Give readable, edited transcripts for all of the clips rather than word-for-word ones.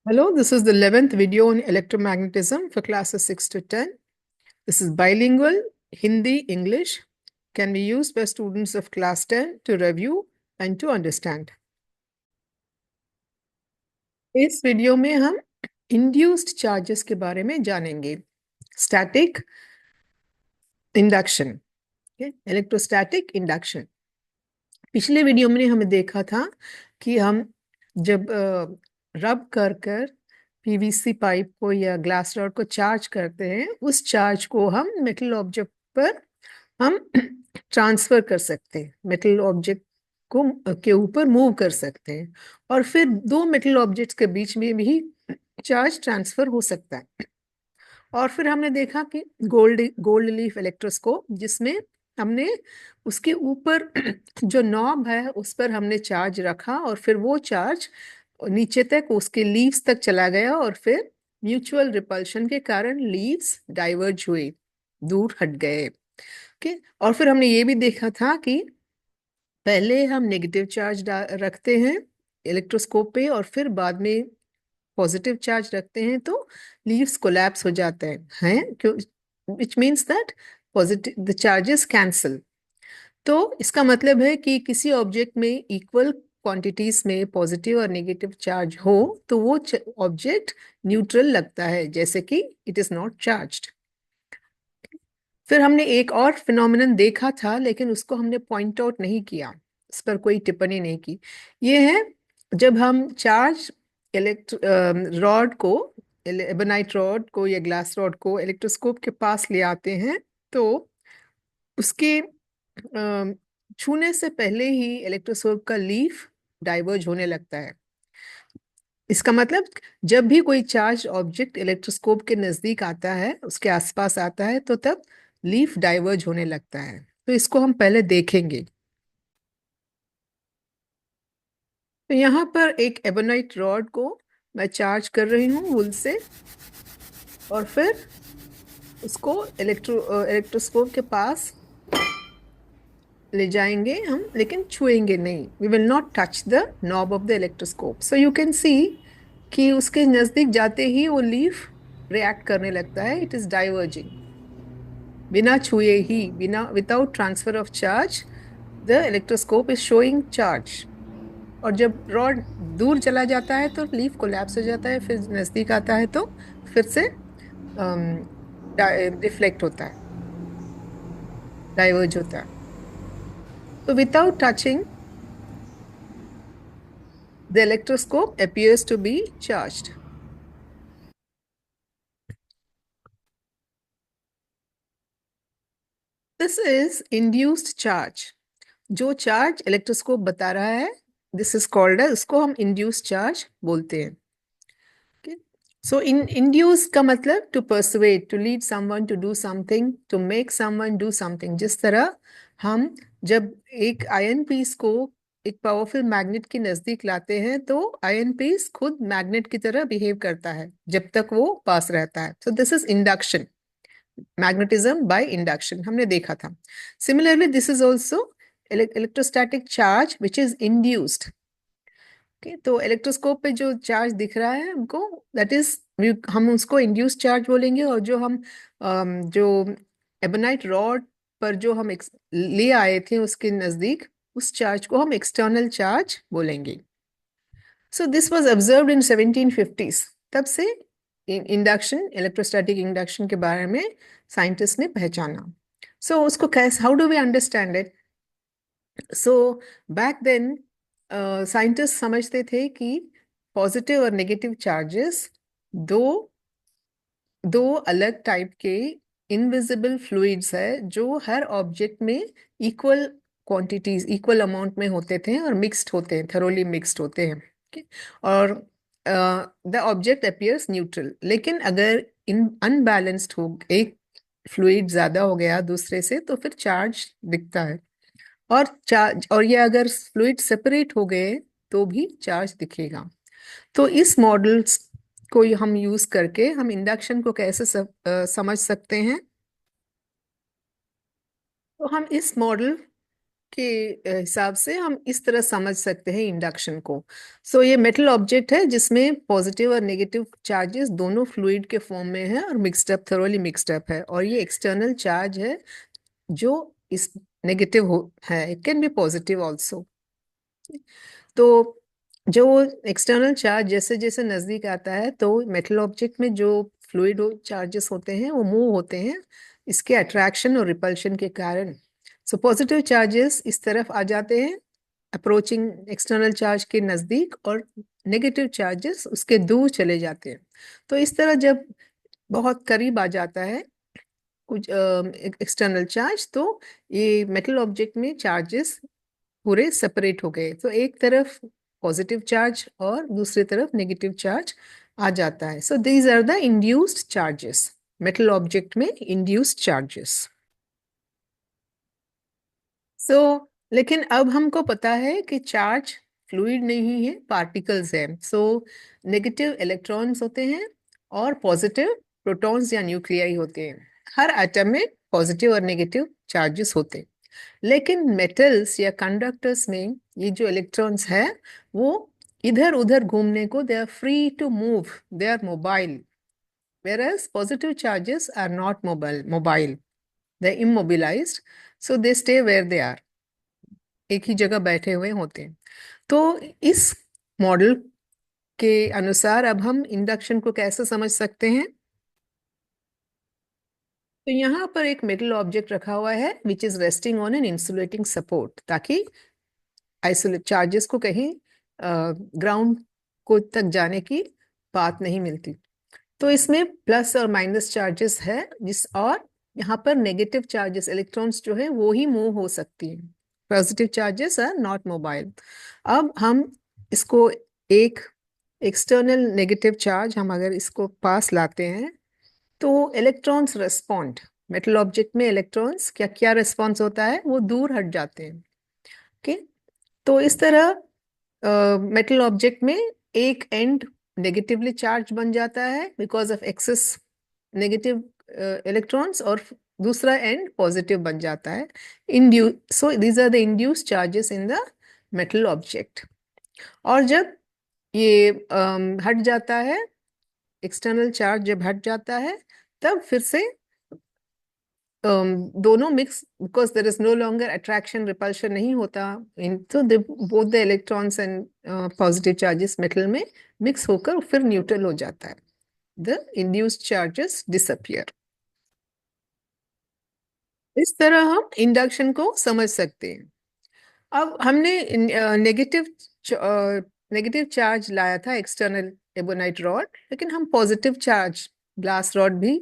Hello, this is the 11th video on electromagnetism for classes 6 to 10. This is bilingual, Hindi, English, can be used by students of class 10 to review and to understand. इस video में हम induced charges के बारे में जानेंगे. Static induction, electrostatic induction. पिछले video में हमें देखा था कि हम जब रब कर कर पीवीसी पाइप को या ग्लास रॉड को चार्ज करते हैं, उस चार्ज को हम मेटल ऑब्जेक्ट पर हम ट्रांसफर कर सकते हैं, मेटल ऑब्जेक्ट को के ऊपर मूव कर सकते हैं, और फिर दो मेटल ऑब्जेक्ट्स के बीच में भी चार्ज ट्रांसफर हो सकता है. और फिर हमने देखा कि गोल्ड लीफ इलेक्ट्रोस्कोप, जिसमें हमने उसके ऊपर जो नॉब है उस पर हमने चार्ज रखा और फिर वो चार्ज नीचे तक उसके लीव्स तक चला गया और फिर म्यूचुअल रिपल्शन के कारण लीव्स डाइवर्ज हुए, दूर हट गए. ओके. और फिर हमने ये भी देखा था कि पहले हम नेगेटिव चार्ज रखते हैं इलेक्ट्रोस्कोप पे और फिर बाद में पॉजिटिव चार्ज रखते हैं तो लीव्स कोलैप्स हो जाते हैं क्यों, which means that positive the charges cancel. तो इसका मतलब है कि किसी ऑब्जेक्ट में इक्वल क्वांटिटीज में पॉजिटिव और नेगेटिव चार्ज हो तो वो ऑब्जेक्ट न्यूट्रल लगता है, जैसे कि इट इज नॉट चार्ज्ड. फिर हमने एक और फिनोमिनन देखा था लेकिन उसको हमने पॉइंट आउट नहीं किया, इस पर कोई टिप्पणी नहीं की. ये है जब हम चार्ज रॉड को, एबोनाइट रॉड को या ग्लास रॉड को इलेक्ट्रोस्कोप के पास ले आते हैं तो उसके छूने से पहले ही इलेक्ट्रोस्कोप का लीफ डाइवर्ज होने लगता है. इसका मतलब जब भी कोई चार्ज ऑब्जेक्ट इलेक्ट्रोस्कोप के नजदीक आता है, उसके आसपास आता है, तो तब लीफ डाइवर्ज होने लगता है. तो इसको हम पहले देखेंगे. तो यहाँ पर एक एबोनाइट रॉड को मैं चार्ज कर रही हूँ वुल से, और फिर उसको इलेक्ट्रोस्कोप के पास ले जाएंगे हम, लेकिन छुएंगे नहीं. We will not touch the knob of the electroscope. So you can see कि उसके नजदीक जाते ही वो लीफ रिएक्ट करने लगता है, इट इज डाइवर्जिंग. बिना छुए ही, बिना without transfer of charge, the electroscope is showing charge. और जब रॉड दूर चला जाता है तो लीफ कोलैप्स हो जाता है, फिर नजदीक आता है तो फिर से रिफ्लेक्ट होता है, डाइवर्ज होता है. तो without touching the electroscope appears to be charged. This is induced charge. जो चार्ज इलेक्ट्रोस्कोप बता रहा है, दिस इज कॉल्ड, उसको हम इंड्यूस चार्ज बोलते हैं. सो इंड्यूस का मतलब to persuade, to lead someone to do something, to make someone do something. जिस तरह हम जब एक आयन पीस को एक पावरफुल मैग्नेट के नजदीक लाते हैं तो आयन पीस खुद मैग्नेट की तरह बिहेव करता है जब तक वो पास रहता है. सो this is induction, magnetism by induction, हमने देखा था. Similarly this is also electrostatic charge which is induced. तो इलेक्ट्रोस्कोप पे जो चार्ज दिख रहा है हमको, दैट इज, हम उसको इंड्यूस्ड चार्ज बोलेंगे. और जो हम जो एबोनाइट रॉड पर जो हम ले आए थे उसके नजदीक, उस चार्ज को हम एक्सटर्नल चार्ज बोलेंगे. So this was observed in 1750s. तब से इंडक्शन, इलेक्ट्रोस्टैटिक इंडक्शन के बारे में साइंटिस्ट ने पहचाना. सो उसको कैसे, how do we understand it? So back then scientist समझते थे कि पॉजिटिव और नेगेटिव चार्जेस दो दो अलग टाइप के इनविजिबल फ्लूइड्स है जो हर ऑब्जेक्ट में इक्वल क्वांटिटीज, इक्वल अमाउंट में होते थे और मिक्स्ड होते हैं, थरोली मिक्स्ड होते हैं. और द ऑब्जेक्ट अपीयर्स न्यूट्रल. लेकिन अगर इन अनबैलेंस्ड हो, एक फ्लूइड ज्यादा हो गया दूसरे से, तो फिर चार्ज दिखता है. और चार्ज, और ये अगर फ्लूइड सेपरेट हो गए तो भी चार्ज दिखेगा. तो इस मॉडल्स को हम यूज करके हम इंडक्शन को कैसे समझ सकते हैं. तो हम इस मॉडल के हिसाब से हम इस तरह समझ सकते हैं इंडक्शन को। सो ये मेटल ऑब्जेक्ट है जिसमें पॉजिटिव और नेगेटिव चार्जेस दोनों फ्लूइड के फॉर्म में है और mixed up, thoroughly mixed up है, और ये एक्सटर्नल चार्ज है जो इस नेगेटिव हो है, it can be positive also. तो जो एक्सटर्नल चार्ज जैसे जैसे नजदीक आता है तो मेटल ऑब्जेक्ट में जो फ्लूइड चार्जेस होते हैं वो मूव होते हैं इसके अट्रैक्शन और रिपल्शन के कारण। सो पॉजिटिव चार्जेस इस तरफ आ जाते हैं अप्रोचिंग एक्सटर्नल चार्ज के नजदीक, और नेगेटिव चार्जेस उसके दूर चले जाते हैं। तो इस तरह जब बहुत करीब आ जाता है कुछ एक्सटर्नल चार्ज, तो ये मेटल ऑब्जेक्ट में चार्जेस पूरे सेपरेट हो गए, तो एक तरफ पॉजिटिव चार्ज और दूसरी तरफ नेगेटिव चार्ज आ जाता है। So these are the induced charges, metal object में इंड्यूस्ड चार्जेस। सो लेकिन अब हमको पता है कि चार्ज फ्लूइड नहीं है, पार्टिकल्स हैं। सो नेगेटिव इलेक्ट्रॉन्स होते हैं और पॉजिटिव प्रोटॉन्स या न्यूक्लियाई होते हैं। हर एटम में पॉजिटिव और नेगेटिव चार्जेस होते हैं, लेकिन मेटल्स या कंडक्टर्स में ये जो इलेक्ट्रॉन्स है वो इधर उधर घूमने को, they are free to move, they are mobile, whereas positive charges are not mobile, they're immobilized, so they stay where they are, एक ही जगह बैठे हुए होते हैं। तो इस मॉडल के अनुसार अब हम इंडक्शन को कैसे समझ सकते हैं? तो यहाँ पर एक मेटल ऑब्जेक्ट रखा हुआ है which is resting on an insulating support, ताकि आइसोलेट चार्जेस को कहीं ग्राउंड को तक जाने की बात नहीं मिलती। तो इसमें प्लस और माइनस चार्जेस है और यहाँ पर नेगेटिव चार्जेस इलेक्ट्रॉन्स जो है वो ही मूव हो सकती है, positive charges are not mobile. अब हम इसको एक एक्सटर्नल नेगेटिव चार्ज हम अगर इसको पास लाते हैं तो इलेक्ट्रॉन्स रेस्पॉन्ड, मेटल ऑब्जेक्ट में इलेक्ट्रॉन्स क्या क्या रेस्पॉन्स होता है, वो दूर हट जाते हैं। ओके, तो इस तरह मेटल ऑब्जेक्ट में एक एंड नेगेटिवली चार्ज बन जाता है because of excess negative electrons, और दूसरा एंड पॉजिटिव बन जाता है। इंड्यू so these are the induced charges in the metal object. और जब ये हट जाता है, एक्सटर्नल चार्ज जब हट जाता है, तब फिर से दोनों mix, because there is no longer attraction repulsion नहीं होता इन, तो both the electrons and positive charges metal में मिक्स होकर फिर न्यूट्रल हो जाता है, द इंड्यूस्ड चार्जेस डिसअपियर। इस तरह हम इंडक्शन को समझ सकते हैं। अब हमने नेगेटिव नेगेटिव चार्ज लाया था एक्सटर्नल एबोनाइट रॉड, लेकिन हम पॉजिटिव चार्ज ग्लास रॉड भी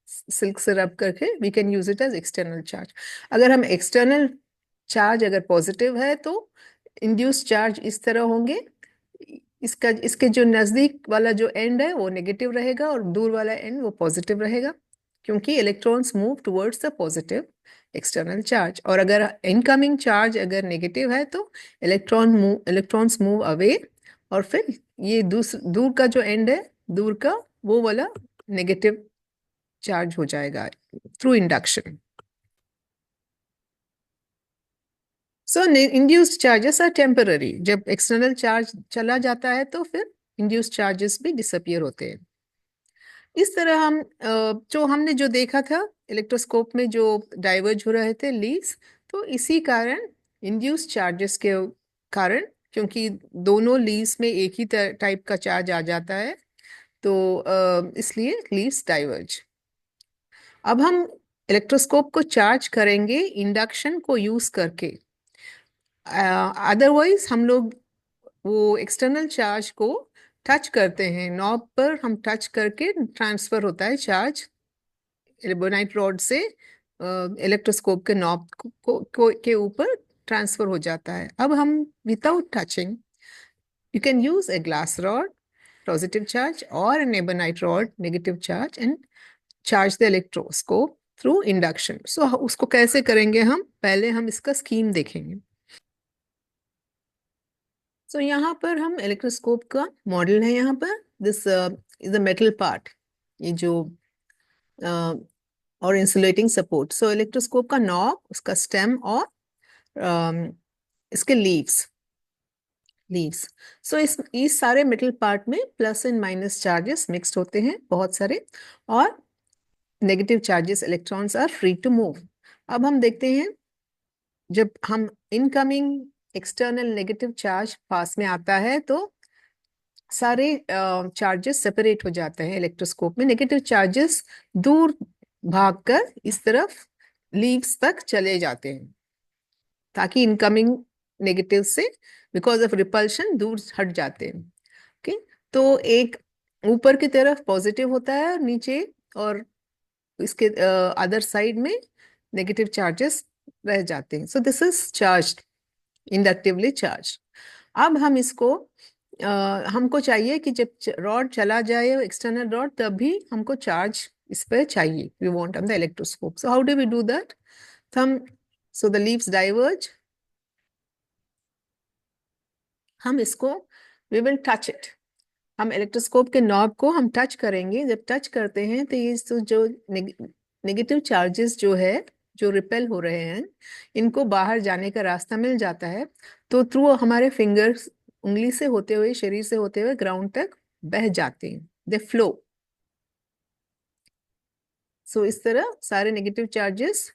सिल्क से रब करके we can use it as external charge. अगर हम एक्सटर्नल चार्ज अगर पॉजिटिव है तो इंड्यूस चार्ज इस तरह होंगे, इसका इसके जो नजदीक वाला जो एंड है वो नेगेटिव रहेगा और दूर वाला एंड वो पॉजिटिव रहेगा, क्योंकि electrons move towards the positive external charge. और अगर इनकमिंग चार्ज अगर नेगेटिव है तो इलेक्ट्रॉन्स मूव अवे, और फिर ये दूर का जो एंड है, दूर का वो वाला नेगेटिव चार्ज हो जाएगा through induction. So induced charges are temporary, जब एक्सटर्नल चार्ज चला जाता है तो फिर इंड्यूस्ड चार्जेस भी डिसअपियर होते हैं। इस तरह हम जो हमने जो देखा था इलेक्ट्रोस्कोप में जो डाइवर्ज हो रहे थे लीड्स, तो इसी कारण इंड्यूस्ड चार्जेस के कारण, क्योंकि दोनों लीड्स में एक ही टाइप का चार्ज आ जाता है, तो इसलिए लीड्स डाइवर्ज। अब हम इलेक्ट्रोस्कोप को चार्ज करेंगे इंडक्शन को यूज करके। अदरवाइज हम लोग वो एक्सटर्नल चार्ज को टच करते हैं, नॉब पर हम टच करके ट्रांसफर होता है चार्ज एल्बोनाइट रॉड से इलेक्ट्रोस्कोप के नॉब के ऊपर ट्रांसफर हो जाता है। अब हम without touching you can use a glass rod positive charge और an ebonite rod negative charge and charge the electroscope through induction. So उसको कैसे करेंगे, हम पहले हम इसका स्कीम देखेंगे। सो यहाँ पर हम इलेक्ट्रोस्कोप का मॉडल है, यहाँ पर this is a metal part, ये जो और इंसुलेटिंग सपोर्ट। सो इलेक्ट्रोस्कोप का नॉब, उसका स्टेम और इसके लीव्स लीव्स सो इस सारे मेटल पार्ट में plus and minus charges mixed होते हैं बहुत सारे, और negative charges electrons are free to move. अब हम देखते हैं, जब हम इनकमिंग एक्सटर्नल नेगेटिव चार्ज पास में आता है तो सारे चार्जेस सेपरेट हो जाते हैं इलेक्ट्रोस्कोप में। नेगेटिव चार्जेस दूर भागकर इस तरफ लीव्स तक चले जाते हैं, ताकि इनकमिंग नेगेटिव से बिकॉज ऑफ रिपल्शन दूर हट जाते हैं। ओके, तो एक ऊपर की तरफ पॉजिटिव होता है और नीचे, और इसके अदर साइड में नेगेटिव चार्जेस रह जाते हैं। सो this is charge, inductively charge. अब हम इसको हमको चाहिए कि जब रॉड चला जाए एक्सटर्नल रॉड, तब भी हमको चार्ज इस पर चाहिए, we want on the electroscope. So how do we do that? हम सो द लीव्स डाइवर्ज, हम इसको वी विल टच इट, हम इलेक्ट्रोस्कोप के नॉब को हम टच करेंगे। जब टच करते हैं तो ये जो नेगेटिव चार्जेस जो है, जो रिपेल हो रहे हैं, इनको बाहर जाने का रास्ता मिल जाता है। तो थ्रू हमारे फिंगर्स, उंगली से होते हुए, शरीर से होते हुए ग्राउंड तक बह जाते हैं, दे फ्लो। सो इस तरह सारे नेगेटिव चार्जेस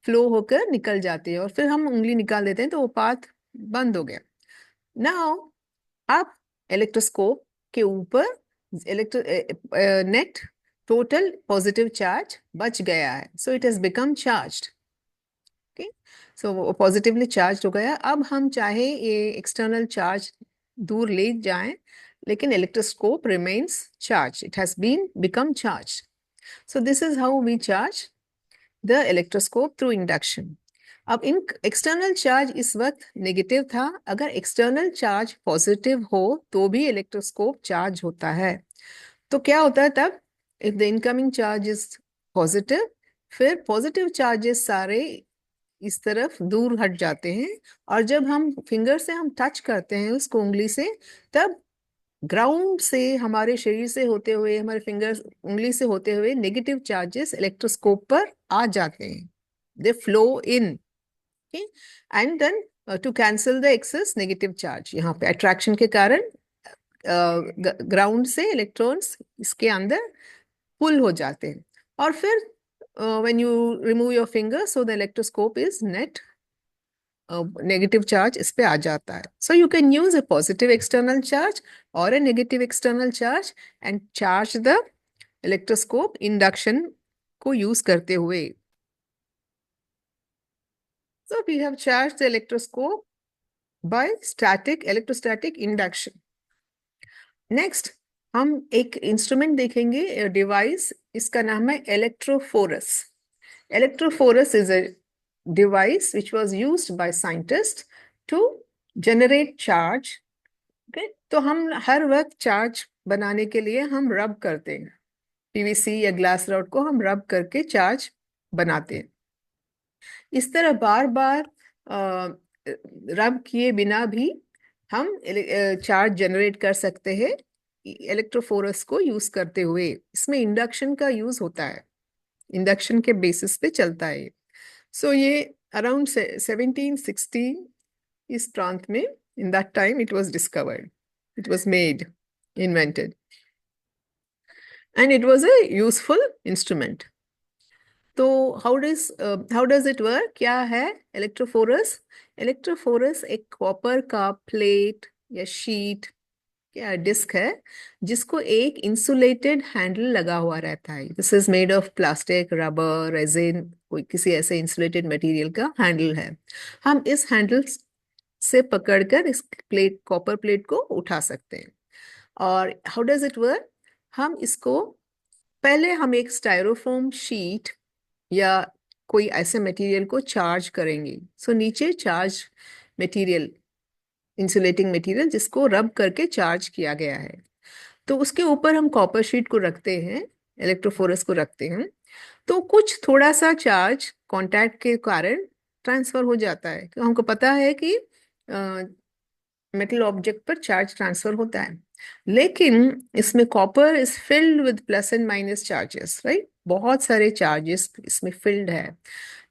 फ्लो होकर निकल जाते हैं, और फिर हम उंगली निकाल देते हैं तो वो पाथ बंद हो गया। नाउ अब इलेक्ट्रोस्कोप के ऊपर electro net total positive charge बच गया है, so it has become charged. Okay, so वो पॉजिटिवली चार्ज हो गया। अब हम चाहे ये एक्सटर्नल चार्ज दूर ले जाएं, लेकिन electroscope remains charge, it has been become charge. So this is how we charge the electroscope through induction. अब इन एक्सटर्नल चार्ज इस वक्त नेगेटिव था, अगर एक्सटर्नल चार्ज पॉजिटिव हो तो भी इलेक्ट्रोस्कोप चार्ज होता है। तो क्या होता है तब? If the incoming charge is positive, फिर पॉजिटिव चार्जेस सारे इस तरफ दूर हट जाते हैं, और जब हम फिंगर से हम टच करते हैं उसको उंगली से, तब ग्राउंड से, हमारे शरीर से होते हुए, हमारे फिंगर उंगली से होते हुए नेगेटिव चार्जेस इलेक्ट्रोस्कोप पर आ जाते हैं, they flow in. Okay, and then to cancel the excess negative charge, यहाँ पे अट्रैक्शन के कारण ग्राउंड से इलेक्ट्रॉन्स इसके अंदर पुल हो जाते हैं, और फिर when you remove your finger, so the electroscope is net negative charge इस पे आ जाता है। सो you can use a positive external charge और a negative external charge and charge the electroscope induction को यूज करते हुए। So we have charged the electroscope by electrostatic induction. Next हम एक इंस्ट्रूमेंट देखेंगे, डिवाइस, इसका नाम है इलेक्ट्रोफोरस। Electrophorus is a device which was used by scientists to generate charge. Okay? तो हम हर वक्त चार्ज बनाने के लिए हम रब करते हैं, पीवीसी या ग्लास रॉड को हम रब करके चार्ज बनाते हैं। इस तरह बार बार रब किए बिना भी हम चार्ज जनरेट कर सकते हैं इलेक्ट्रोफोरस को यूज करते हुए। इसमें इंडक्शन का यूज होता है, इंडक्शन के बेसिस पे चलता है। सो ये अराउंड 1760 इस प्रांत में, in that time it was discovered, it was made, invented, and it was a useful instrument. तो how does it work? क्या है इलेक्ट्रोफोरस? इलेक्ट्रोफोरस एक कॉपर का प्लेट या शीट या डिस्क है, जिसको एक इंसुलेटेड हैंडल लगा हुआ रहता है। This is made of plastic, rubber, resin, कोई किसी ऐसे इंसुलेटेड मटेरियल का हैंडल है। हम इस हैंडल से पकड़कर इस प्लेट, कॉपर प्लेट को उठा सकते हैं। और हाउ डज इट वर्क? हम इसको पहले हम एक स्टायरोफोम शीट या कोई ऐसे मटेरियल को चार्ज करेंगे। सो नीचे चार्ज मटेरियल, इंसुलेटिंग मटेरियल जिसको रब करके चार्ज किया गया है, तो उसके ऊपर हम कॉपर शीट को रखते हैं, इलेक्ट्रोफोरस को रखते हैं। तो कुछ थोड़ा सा चार्ज कांटेक्ट के कारण ट्रांसफर हो जाता है। तो हमको पता है कि मेटल ऑब्जेक्ट पर चार्ज ट्रांसफर होता है, लेकिन इसमें copper is filled with plus and minus charges, right? बहुत सारे चार्जेस इसमें फिल्ड है।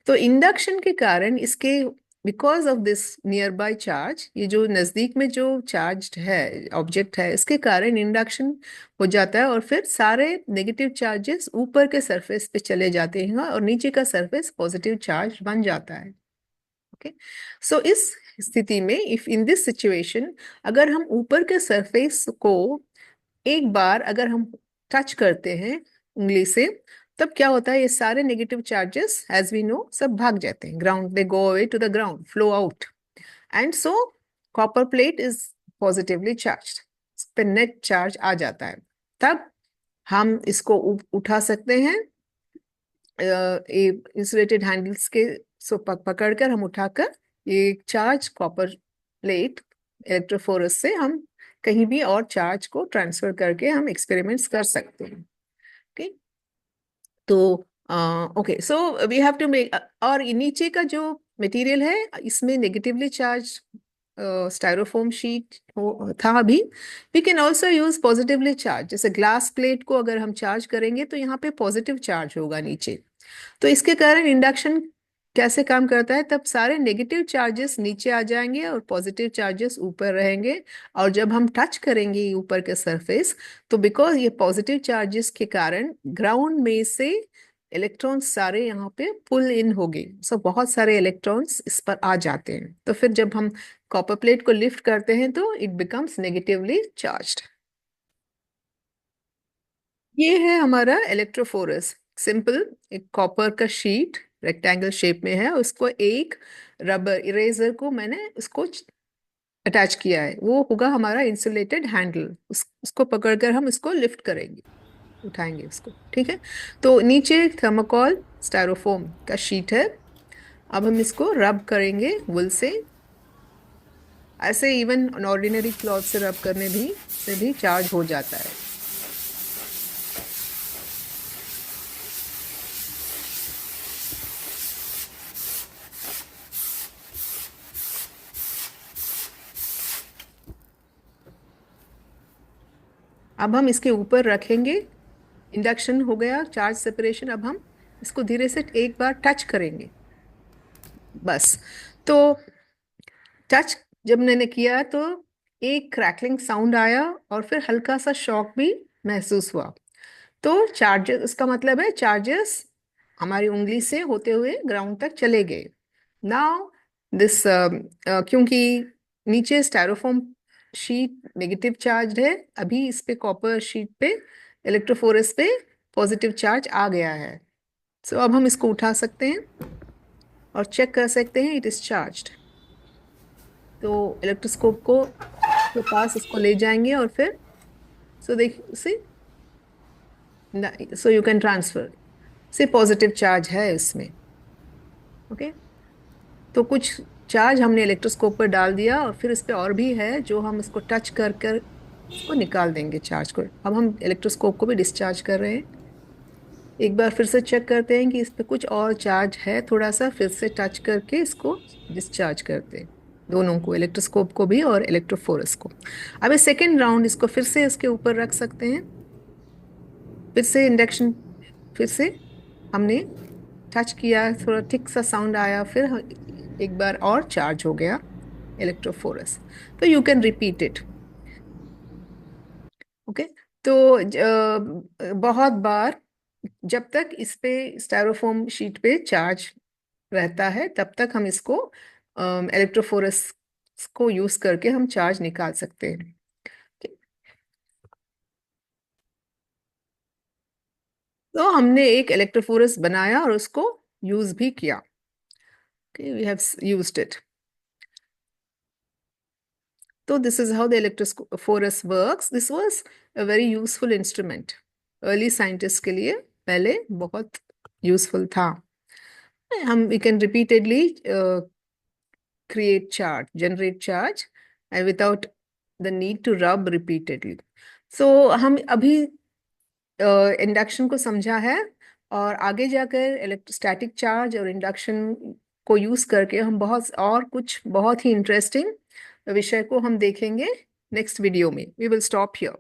तो इंडक्शन के कारण इसके because of this near by charge, ये जो नजदीक में जो चार्ज है ऑब्जेक्ट है, इसके कारण इंडक्शन हो जाता है और फिर सारे नेगेटिव चार्जेस ऊपर के सरफेस पे चले जाते हैं और नीचे का सरफेस पॉजिटिव चार्ज बन जाता है। ओके, सो इस स्थिति में इफ इन दिस सिचुएशन अगर हम ऊपर के सरफेस को एक बार अगर हम टच करते हैं उंगली से, तब क्या होता है, ये सारे negative charges as we know सब भाग जाते हैं ground, they go away to the ground, flow out, and so copper plate is positively charged, इस पे नेट चार्ज आ जाता है। तब हम इसको उठा सकते हैं इंसुलेटेड हैंडल्स के, सो पकड़कर हम उठाकर ये चार्ज कॉपर प्लेट इलेक्ट्रोफोरस से हम कहीं भी और चार्ज को ट्रांसफर करके हम एक्सपेरिमेंट्स कर सकते हैं। ओके, तो okay, so we have to make, और नीचे का जो मटेरियल है इसमें नेगेटिवली चार्ज स्टायरोफोम शीट था अभी। We can also use positively charge, जैसे ग्लास प्लेट को अगर हम चार्ज करेंगे तो यहाँ पे पॉजिटिव चार्ज होगा नीचे, तो इसके कारण इंडक्शन कैसे काम करता है, तब सारे नेगेटिव चार्जेस नीचे आ जाएंगे और पॉजिटिव चार्जेस ऊपर रहेंगे, और जब हम टच करेंगे ऊपर के सरफेस, तो बिकॉज ये पॉजिटिव चार्जेस के कारण ग्राउंड में से इलेक्ट्रॉन्स सारे यहाँ पे पुल इन हो गए, सो बहुत सारे इलेक्ट्रॉन्स इस पर आ जाते हैं, तो फिर जब हम कॉपर प्लेट को लिफ्ट करते हैं तो इट बिकम्स नेगेटिवली चार्ज्ड। ये है हमारा इलेक्ट्रोफोरस, सिंपल एक कॉपर का शीट रेक्टेंगल शेप में है, उसको एक रबर इरेजर को मैंने उसको अटैच किया है, वो होगा हमारा इंसुलेटेड हैंडल, उसको पकड़कर हम इसको लिफ्ट करेंगे, उठाएंगे उसको, ठीक है। तो नीचे थर्मोकॉल स्टायरोफोम का शीट है, अब हम इसको रब करेंगे वुल से, ऐसे इवन ऑर्डिनरी क्लॉथ से रब करने भी से भी चार्ज हो जाता है। अब हम इसके ऊपर रखेंगे, इंडक्शन हो गया, चार्ज सेपरेशन, अब हम इसको धीरे से एक बार टच करेंगे बस। तो टच जब मैंने किया तो एक क्रैकलिंग साउंड आया और फिर हल्का सा शॉक भी महसूस हुआ, तो चार्जेस, उसका मतलब है चार्जेस हमारी उंगली से होते हुए ग्राउंड तक चले गए। नाउ दिस क्योंकि नीचे स्टायरोफोम शीट नेगेटिव चार्ज है, अभी इस पे कॉपर शीट पे इलेक्ट्रोफोरस पे पॉजिटिव चार्ज आ गया है, सो अब हम इसको उठा सकते हैं और चेक कर सकते हैं इट इज चार्ज्ड। तो इलेक्ट्रोस्कोप को के पास इसको ले जाएंगे और फिर सो देख सी, सो यू कैन ट्रांसफर, से पॉजिटिव चार्ज है इसमें। ओके, तो कुछ चार्ज हमने इलेक्ट्रोस्कोप पर डाल दिया और फिर इस पे और भी है जो हम इसको टच कर कर इसको निकाल देंगे चार्ज को। अब हम इलेक्ट्रोस्कोप को भी डिस्चार्ज कर रहे हैं, एक बार फिर से चेक करते हैं कि इस पे कुछ और चार्ज है, थोड़ा सा फिर से टच करके इसको डिस्चार्ज करते हैं, दोनों को, इलेक्ट्रोस्कोप को भी और इलेक्ट्रोफोरस को। अब ये सेकेंड राउंड इसको फिर से इसके ऊपर रख सकते हैं, फिर से इंडक्शन, फिर से हमने टच किया, थोड़ा थिक सा साउंड आया, फिर एक बार और चार्ज हो गया इलेक्ट्रोफोरस, तो you can repeat it. Okay, तो बहुत बार जब तक इस पे स्टायरोफोम शीट पे चार्ज रहता है तब तक हम इसको इलेक्ट्रोफोरस को यूज करके हम चार्ज निकाल सकते हैं। तो हमने एक इलेक्ट्रोफोरस बनाया और उसको यूज भी किया। We have used it. So this is how the electrophorus works. This was a very useful instrument. Early scientists के लिए पहले बहुत useful था। हम we can repeatedly create charge, generate charge, and without the need to rub repeatedly. So हम अभी induction को समझा है, और आगे जाकर इलेक्ट्रोस्टैटिक चार्ज और इंडक्शन को यूज करके हम बहुत और कुछ बहुत ही इंटरेस्टिंग विषय को हम देखेंगे नेक्स्ट वीडियो में। We will stop here.